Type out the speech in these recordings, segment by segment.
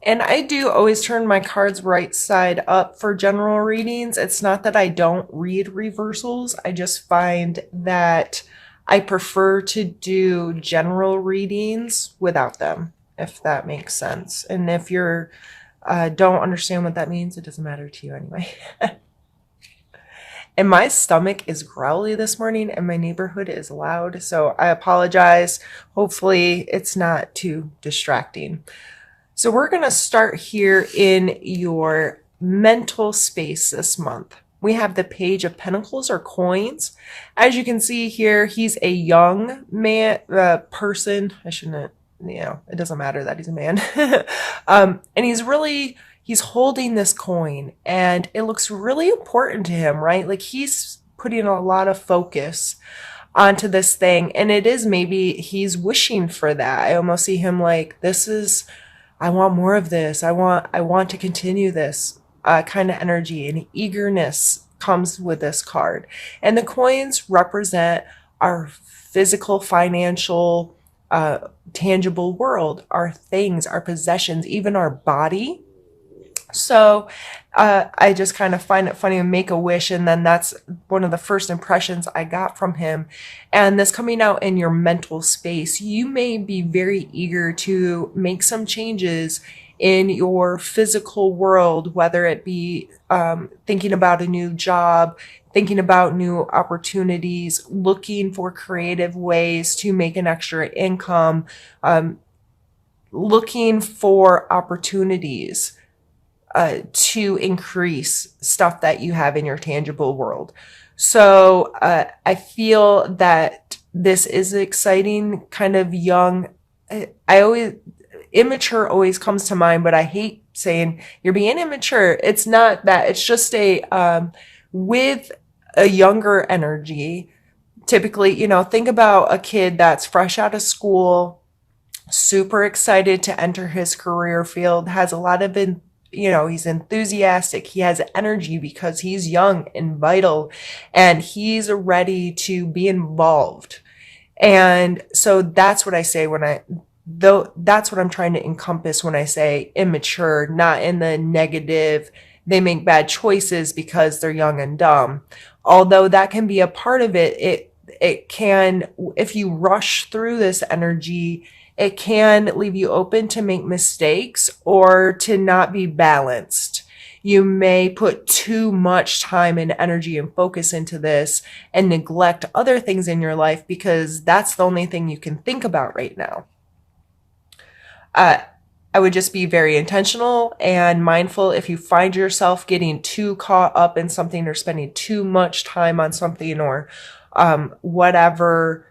And I do always turn my cards right side up for general readings. It's not that I don't read reversals. I just find that I prefer to do general readings without them, if that makes sense. And if you're don't understand what that means, it doesn't matter to you anyway. And my stomach is growly this morning and my neighborhood is loud, so I apologize. Hopefully it's not too distracting. So we're going to start here in your mental space this month. We have the Page of Pentacles or coins. As you can see here, he's a young man, person. I shouldn't, it doesn't matter that he's a man. And he's holding this coin and it looks really important to him, right? Like he's putting a lot of focus onto this thing. And it is maybe he's wishing for that. I almost see him like, I want more of this. I want to continue this kind of energy, and eagerness comes with this card. And the coins represent our physical, financial, tangible world, our things, our possessions, even our body. So I just kind of find it funny to make a wish, and then that's one of the first impressions I got from him. And this coming out in your mental space, you may be very eager to make some changes in your physical world, whether it be thinking about a new job, thinking about new opportunities, looking for creative ways to make an extra income, looking for opportunities to increase stuff that you have in your tangible world. So I feel that this is exciting, kind of young. Immature always comes to mind, but I hate saying you're being immature. It's not that. It's just with a younger energy. Typically, think about a kid that's fresh out of school, super excited to enter his career field, has a lot of he's enthusiastic. He has energy because he's young and vital and he's ready to be involved. And so that's what I say that's what I'm trying to encompass when I say immature, not in the negative, they make bad choices because they're young and dumb. Although that can be a part of it, it can, if you rush through this energy, it can leave you open to make mistakes or to not be balanced. You may put too much time and energy and focus into this and neglect other things in your life because that's the only thing you can think about right now. I would just be very intentional and mindful if you find yourself getting too caught up in something or spending too much time on something or whatever.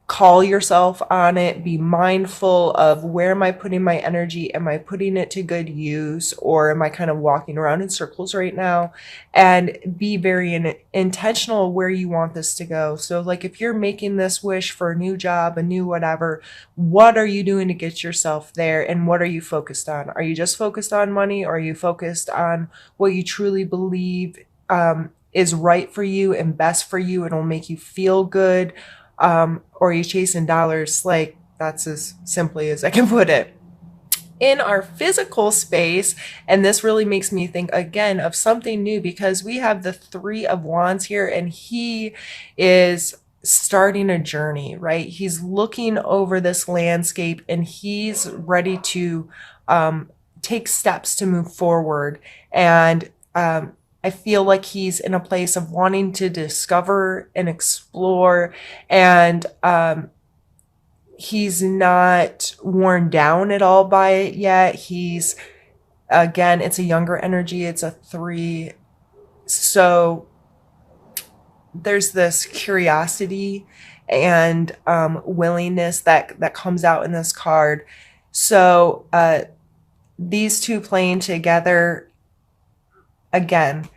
Call yourself on it. Be mindful of where am I putting my energy? Am I putting it to good use? Or am I kind of walking around in circles right now? And be very intentional where you want this to go. So like if you're making this wish for a new job, a new whatever, what are you doing to get yourself there? And what are you focused on? Are you just focused on money? Or are you focused on what you truly believe is right for you and best for you? It'll make you feel good. Or are you chasing dollars? Like that's as simply as I can put it. In our physical space, and this really makes me think again of something new because we have the Three of Wands here and he is starting a journey, right? He's looking over this landscape and he's ready to take steps to move forward. And I feel like he's in a place of wanting to discover and explore, and he's not worn down at all by it yet. Again, it's a younger energy. It's a 3. So there's this curiosity and willingness that comes out in this card. So these two playing together, again,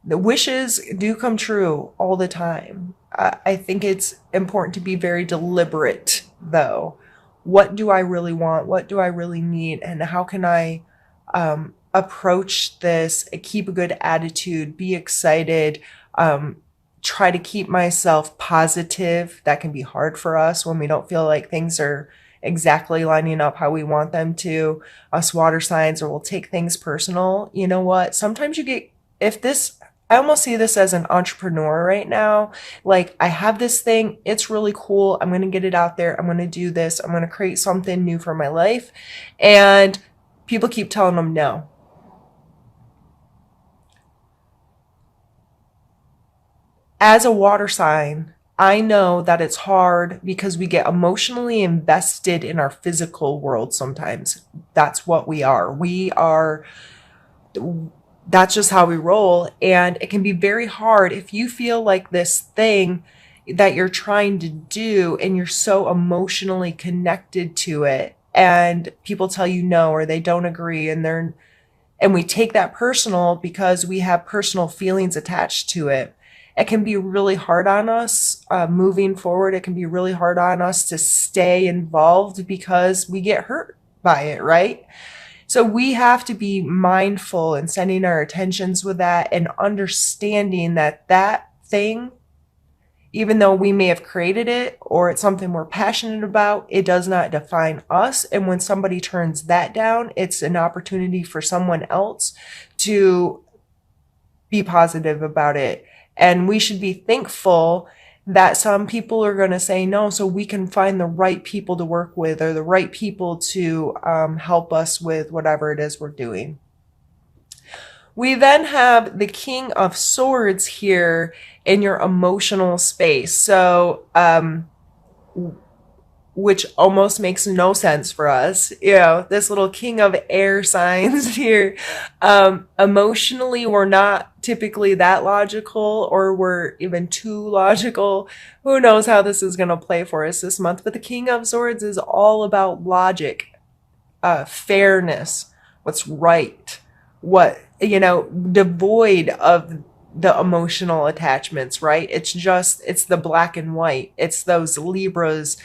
the wishes do come true all the time. I think it's important to be very deliberate, though. What do I really want? What do I really need? And how can I approach this, keep a good attitude, be excited, try to keep myself positive? That can be hard for us when we don't feel like things are exactly lining up how we want them to, us water signs, or we'll take things personal. You know what? Sometimes you get, if this, I almost see this as an entrepreneur right now. Like, I have this thing, it's really cool. I'm going to get it out there. I'm going to do this. I'm going to create something new for my life. And people keep telling them no. As a water sign, I know that it's hard because we get emotionally invested in our physical world sometimes. That's what we are. That's just how we roll. And it can be very hard if you feel like this thing that you're trying to do and you're so emotionally connected to it, and people tell you no, or they don't agree, and we take that personal because we have personal feelings attached to it. It can be really hard on us moving forward. It can be really hard on us to stay involved because we get hurt by it, right? So we have to be mindful and sending our attentions with that and understanding that that thing, even though we may have created it or it's something we're passionate about, it does not define us. And when somebody turns that down, it's an opportunity for someone else to be positive about it. And we should be thankful that some people are going to say no, so we can find the right people to work with, or the right people to help us with whatever it is we're doing. We then have the King of Swords here in your emotional space. So, which almost makes no sense for us. You know, this little king of air signs here. Emotionally, we're not typically that logical, or we're even too logical. Who knows how this is going to play for us this month? But the King of Swords is all about logic, fairness, what's right, devoid of the emotional attachments, right? It's the black and white. It's those Libras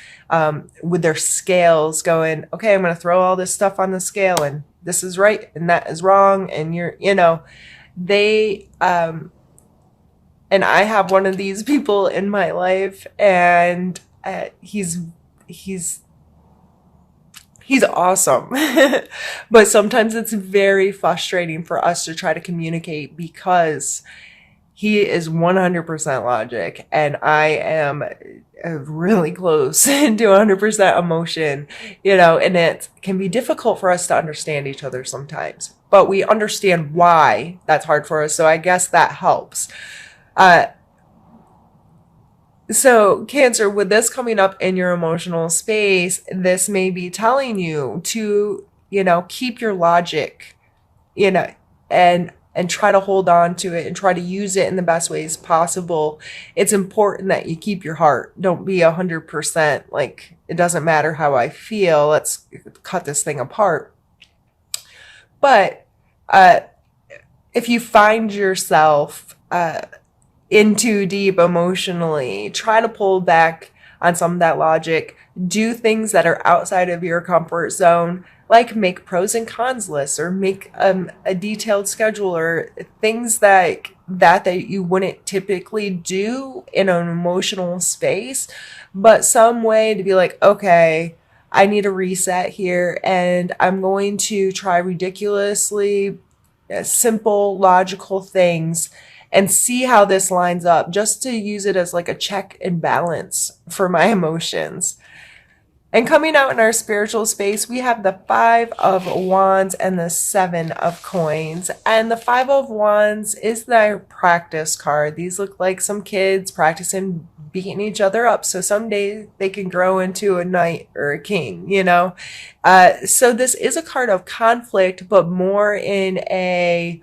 with their scales going, okay, I'm going to throw all this stuff on the scale, and this is right and that is wrong. And and I have one of these people in my life, and he's awesome. But sometimes it's very frustrating for us to try to communicate because he is 100% logic, and I am really close to 100% emotion, and it can be difficult for us to understand each other sometimes. But we understand why that's hard for us, so I guess that helps. So Cancer, with this coming up in your emotional space, this may be telling you to, keep your logic, and try to hold on to it and try to use it in the best ways possible. It's important that you keep your heart. Don't be 100% like, it doesn't matter how I feel. Let's cut this thing apart. But if you find yourself in too deep emotionally, try to pull back on some of that logic. Do things that are outside of your comfort zone, like make pros and cons lists, or make a detailed schedule, or things that you wouldn't typically do in an emotional space, but some way to be like, okay, I need a reset here, and I'm going to try ridiculously simple, logical things and see how this lines up, just to use it as like a check and balance for my emotions. And coming out in our spiritual space, we have the 5 of Wands and the 7 of Coins. And the 5 of Wands is their practice card. These look like some kids practicing beating each other up, so someday they can grow into a knight or a king, So this is a card of conflict, but more in a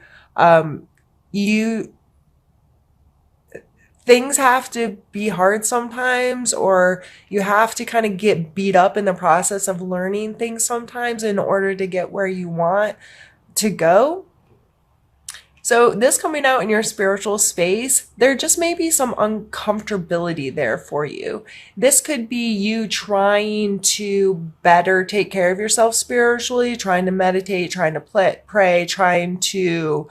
things have to be hard sometimes, or you have to kind of get beat up in the process of learning things sometimes in order to get where you want to go. So this coming out in your spiritual space, there just may be some uncomfortability there for you. This could be you trying to better take care of yourself spiritually, trying to meditate, trying to pray, trying to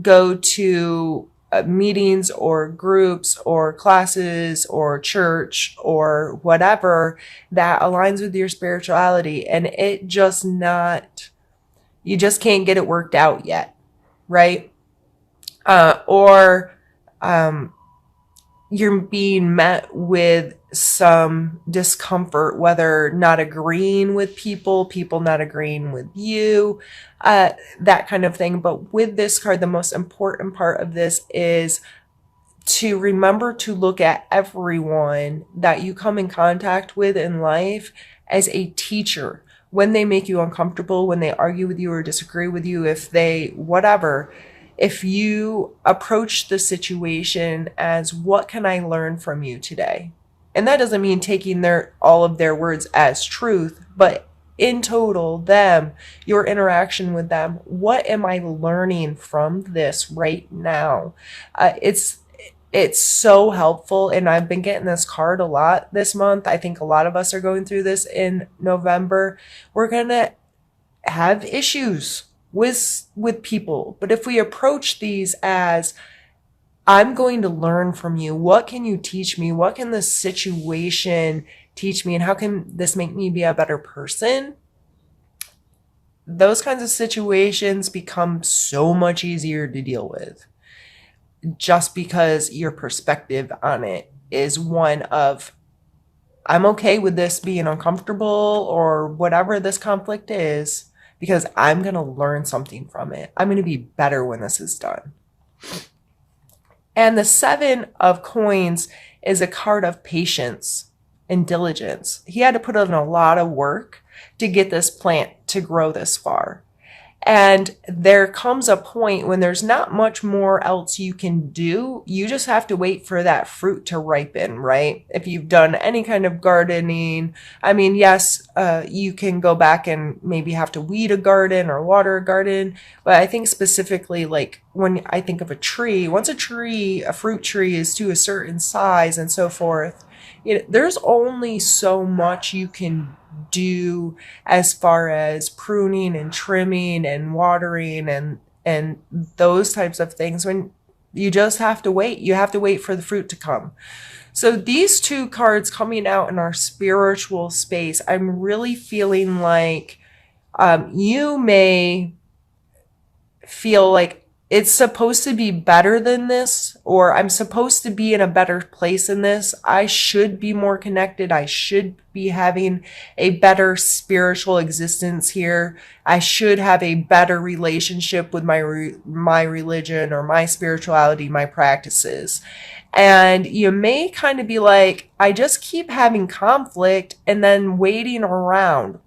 go to meetings or groups or classes or church or whatever that aligns with your spirituality, and you just can't get it worked out yet, right? Or you're being met with some discomfort, whether not agreeing with people not agreeing with you, that kind of thing. But with this card, the most important part of this is to remember to look at everyone that you come in contact with in life as a teacher. When they make you uncomfortable, when they argue with you or disagree with you, if you approach the situation as, what can I learn from you today? And that doesn't mean taking all of their words as truth, but in total, your interaction with them, what am I learning from this right now? It's so helpful, and I've been getting this card a lot this month. I think a lot of us are going through this in November. We're gonna have issues with people, but if we approach these as, I'm going to learn from you, what can you teach me, what can this situation teach me, and how can this make me be a better person, those kinds of situations become so much easier to deal with, just because your perspective on it is one of, I'm okay with this being uncomfortable or whatever this conflict is, because I'm going to learn something from it. I'm going to be better when this is done. And the 7 of coins is a card of patience and diligence. He had to put in a lot of work to get this plant to grow this far. And there comes a point when there's not much more else you can do. You just have to wait for that fruit to ripen, right? If you've done any kind of gardening, I mean, yes, you can go back and maybe have to weed a garden or water a garden. But I think specifically, like when I think of a tree, once a fruit tree is to a certain size and so forth, there's only so much you can do as far as pruning and trimming and watering and those types of things, when you just have to wait. You have to wait for the fruit to come. So these 2 cards coming out in our spiritual space, I'm really feeling like you may feel like it's supposed to be better than this, or I'm supposed to be in a better place in this. I should be more connected. I should be having a better spiritual existence here. I should have a better relationship with my religion or my spirituality, my practices. And you may kind of be like, I just keep having conflict and then waiting around.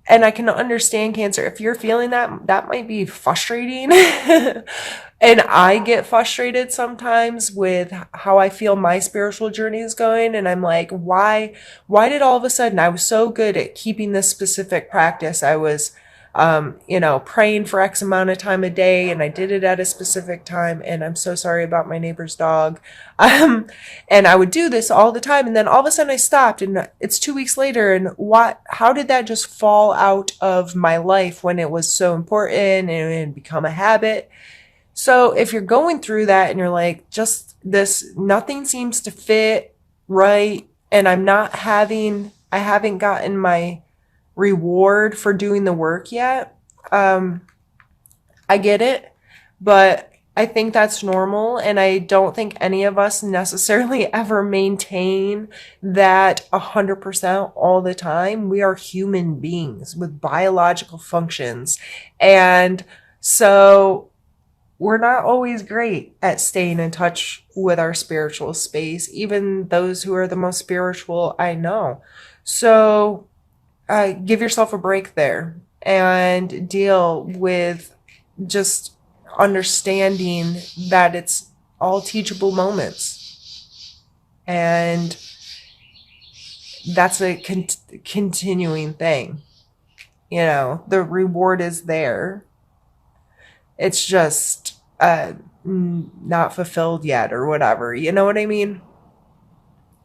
And I can understand, Cancer, if you're feeling that might be frustrating. And I get frustrated sometimes with how I feel my spiritual journey is going. And I'm like, why did all of a sudden, I was so good at keeping this specific practice. I was, praying for X amount of time a day, and I did it at a specific time. And I'm so sorry about my neighbor's dog. And I would do this all the time. And then all of a sudden I stopped, and it's 2 weeks later. And how did that just fall out of my life when it was so important and become a habit? So if you're going through that and you're like, just this, nothing seems to fit right, and I haven't gotten my reward for doing the work yet. I get it, but I think that's normal. And I don't think any of us necessarily ever maintain that 100% all the time. We are human beings with biological functions. And so we're not always great at staying in touch with our spiritual space, even those who are the most spiritual I know. So give yourself a break there and deal with just understanding that it's all teachable moments. And that's a continuing thing. The reward is there. It's just not fulfilled yet or whatever. You know what I mean?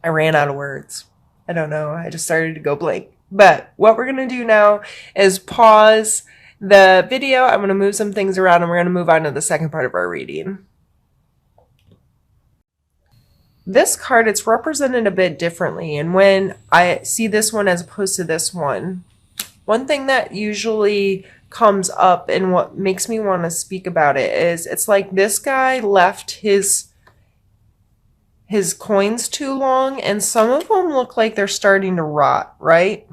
I ran out of words. I don't know. I just started to go blank. But what we're going to do now is pause the video. I'm going to move some things around and we're going to move on to the second part of our reading. This card, it's represented a bit differently. And when I see this one as opposed to this one thing that usually comes up and what makes me want to speak about it is it's like this guy left his coins too long, and some of them look like they're starting to rot, right?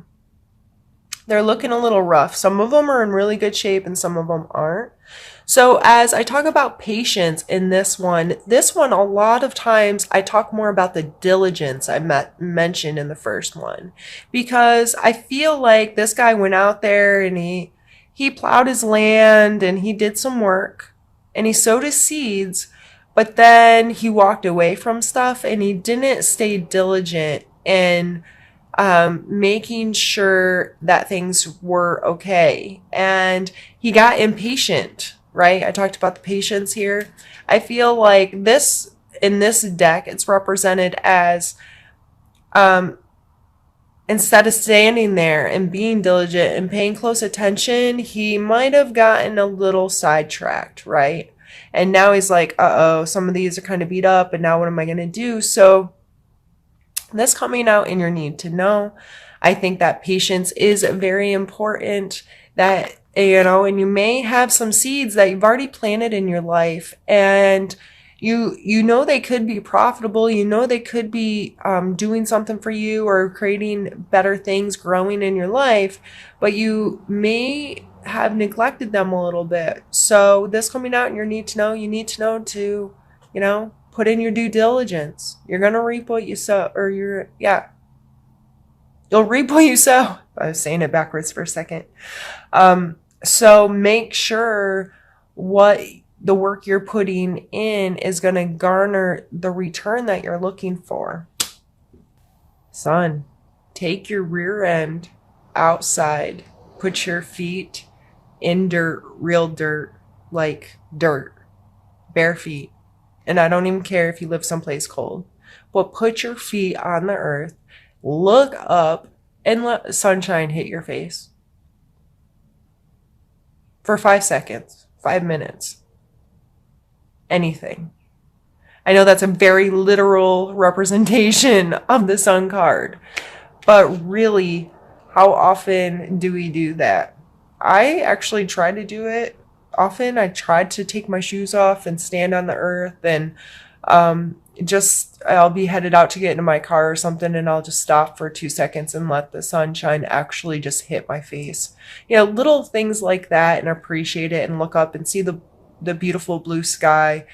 They're looking a little rough. Some of them are in really good shape and some of them aren't. So as I talk about patience in this one, a lot of times I talk more about the diligence I mentioned in the first one, because I feel like this guy went out there and he plowed his land and he did some work and he sowed his seeds, but then he walked away from stuff and he didn't stay diligent in making sure that things were okay. And he got impatient, right? I talked about the patience here. I feel like in this deck, it's represented as instead of standing there and being diligent and paying close attention, he might have gotten a little sidetracked, right? And now he's like, uh-oh, some of these are kind of beat up, and now what am I going to do? So this coming out in your need to know. I think that patience is very important, that, and you may have some seeds that you've already planted in your life, and you know they could be profitable, you know they could be doing something for you or creating better things, growing in your life, but you may have neglected them a little bit. So this coming out in your need to know, you need to know to, put in your due diligence. You're going to reap what you sow, or you'll reap what you sow. I was saying it backwards for a second. So make sure what the work you're putting in is going to garner the return that you're looking for. Son, take your rear end outside. Put your feet in dirt, real dirt, like dirt, bare feet. And I don't even care if you live someplace cold, but put your feet on the earth, look up, and let the sunshine hit your face for 5 seconds, 5 minutes, anything. I know that's a very literal representation of the sun card, but really, how often do we do that? I actually try to do it often. I tried to take my shoes off and stand on the earth, and I'll be headed out to get into my car or something, and I'll just stop for 2 seconds and let the sunshine actually just hit my face. Little things like that, and appreciate it and look up and see the beautiful blue sky.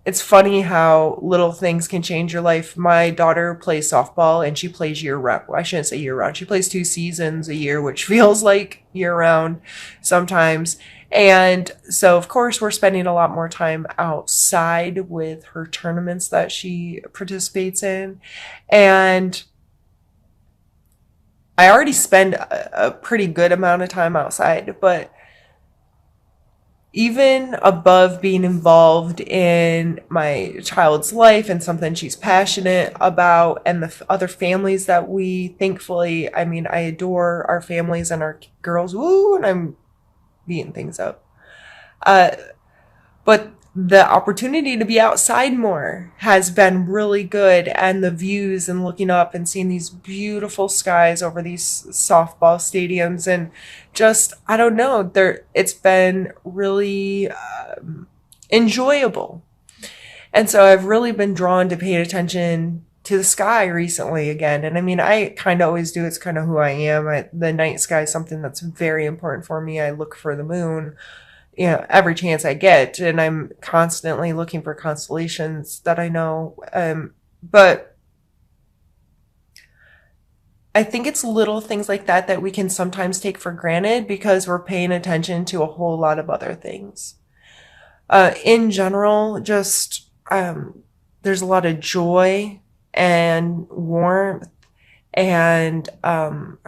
It's funny how little things can change your life. My daughter plays softball and she plays year round. Well, I shouldn't say year round. She plays 2 seasons a year, which feels like year round sometimes. And so, of course, we're spending a lot more time outside with her tournaments that she participates in. And I already spend a pretty good amount of time outside, but even above being involved in my child's life and something she's passionate about, and the other families that we thankfully, I adore our families and our girls. Woo, and I'm beating things up. But the opportunity to be outside more has been really good, and the views and looking up and seeing these beautiful skies over these softball stadiums, and just, I don't know, it's been really enjoyable. And so I've really been drawn to paying attention to the sky recently again. And I kind of always do. It's kind of who I am. The night sky is something that's very important for me. I look for the moon, every chance I get, and I'm constantly looking for constellations that I know. But I think it's little things like that we can sometimes take for granted because we're paying attention to a whole lot of other things. In general, just there's a lot of joy and warmth and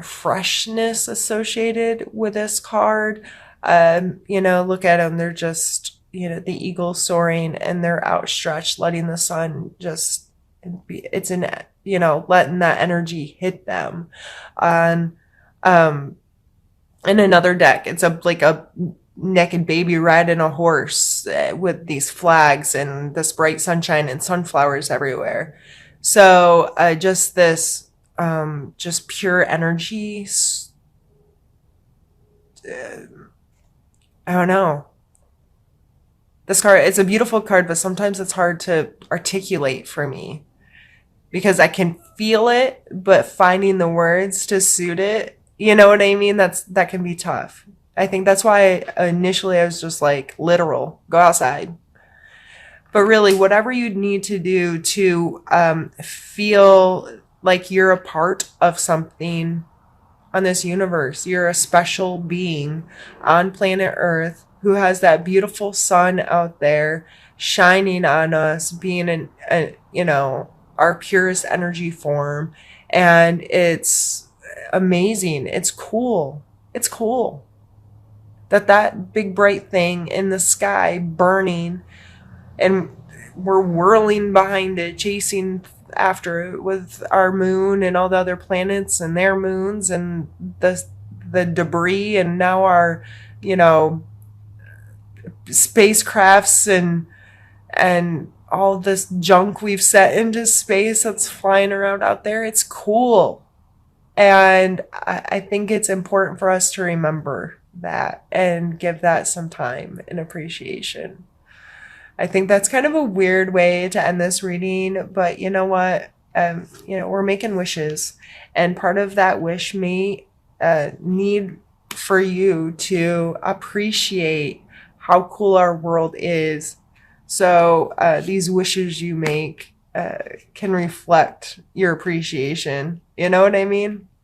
freshness associated with this card. Look at them. They're just, the eagle soaring, and they're outstretched, letting the sun just, it's letting that energy hit them. And, And another deck, it's a naked baby riding a horse with these flags and this bright sunshine and sunflowers everywhere. So just this, just pure energy. I don't know. This card, it's a beautiful card, but sometimes it's hard to articulate for me because I can feel it, but finding the words to suit it, you know what I mean? That can be tough. I think that's why initially I was just like literal, go outside. But really, whatever you need to do to feel like you're a part of something on this universe, you're a special being on planet Earth who has that beautiful sun out there shining on us, being our purest energy form. And it's amazing. It's cool. It's cool that big bright thing in the sky burning, and we're whirling behind it, chasing after it with our moon and all the other planets and their moons and the debris, and now our, you know, spacecrafts and all this junk we've set into space that's flying around out there. It's cool. And I think it's important for us to remember that and give that some time and appreciation. I think that's kind of a weird way to end this reading, but you know what? We're making wishes, and part of that wish may need for you to appreciate how cool our world is. So these wishes you make can reflect your appreciation. You know what I mean?